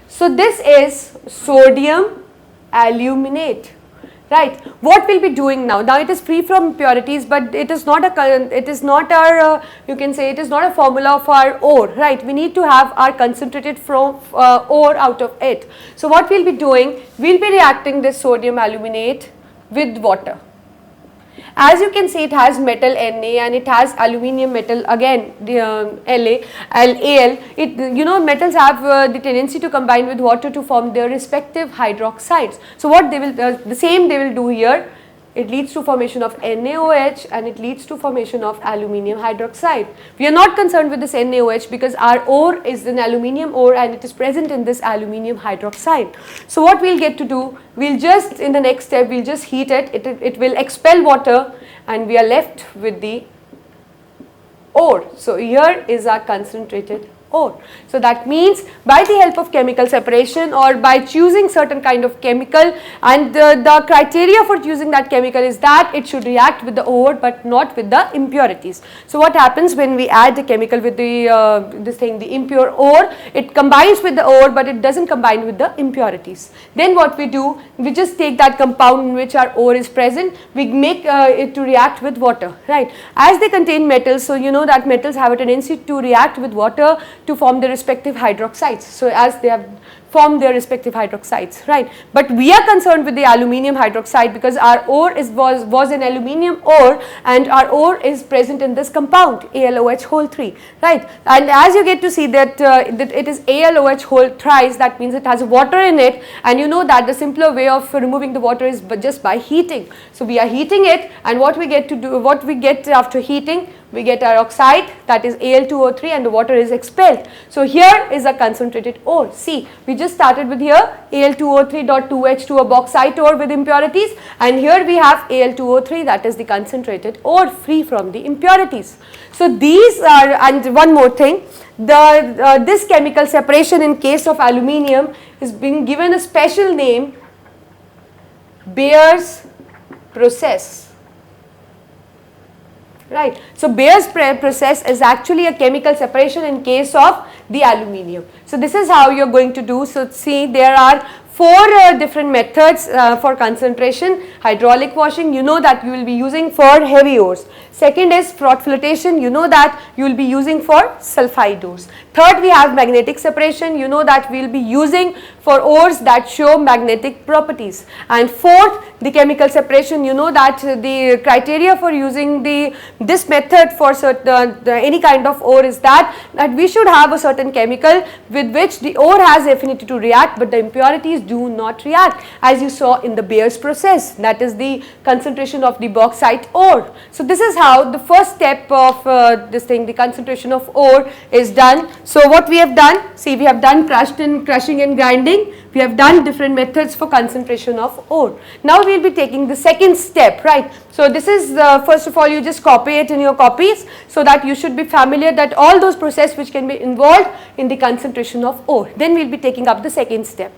So this is sodium aluminate. Right. What we'll be doing now? Now it is free from impurities, but it is not our you can say it is not a formula of our ore. Right. We need to have our concentrated from ore out of it. So what we'll be doing? We'll be reacting this sodium aluminate with water. As you can see, it has metal Na and it has aluminium metal again, the Al. It, metals have the tendency to combine with water to form their respective hydroxides. So what they will, the same they will do here. It leads to formation of NaOH and it leads to formation of aluminium hydroxide. We are not concerned with this NaOH because our ore is an aluminium ore and it is present in this aluminium hydroxide. So what we'll get to do, we'll just in the next step, we'll just heat it, it will expel water and we are left with the ore. So here is our concentrated ore. So that means by the help of chemical separation or by choosing certain kind of chemical, and the criteria for choosing that chemical is that it should react with the ore but not with the impurities. So what happens when we add the chemical with the the impure ore, it combines with the ore but it doesn't combine with the impurities. Then what we do, we just take that compound in which our ore is present, we make it to react with water, right. As they contain metals, so you know that metals have a tendency to react with water to form their respective hydroxides. So as they have formed their respective hydroxides, right. But we are concerned with the aluminium hydroxide because our ore was an aluminium ore and our ore is present in this compound AlOH whole 3, right. And as you get to see that, that it is AlOH whole thrice, that means it has water in it, and you know that the simpler way of removing the water is just by heating. So we are heating it, and what we get after heating, we get our oxide, that is Al2O3, and the water is expelled. So here is a concentrated ore. See, we just started with here Al2O3.2H2, a bauxite ore with impurities, and here we have Al2O3, that is the concentrated ore free from the impurities. So these are, and one more thing, this chemical separation in case of aluminium is being given a special name, Bayer's process. Right. So Bayer's process is actually a chemical separation in case of the aluminium. So this is how you are going to do. So see, there are 4 different methods for concentration. Hydraulic washing, you know that you will be using for heavy ores. Second is froth flotation, you know that you will be using for sulfide ores. Third, we have magnetic separation, you know that we will be using for ores that show magnetic properties. And fourth, the chemical separation, you know that the criteria for using this method for any kind of ore is that we should have a certain chemical with which the ore has affinity to react but the impurities do not react, as you saw in the Bayer's process, that is the concentration of the bauxite ore. So this is how the first step of the concentration of ore is done. So what we have done, see, we have done crushing and grinding, we have done different methods for concentration of ore. Now we will be taking the second step, right. So this is first of all, you just copy it in your copies so that you should be familiar that all those processes which can be involved in the concentration of ore. Then we will be taking up the second step.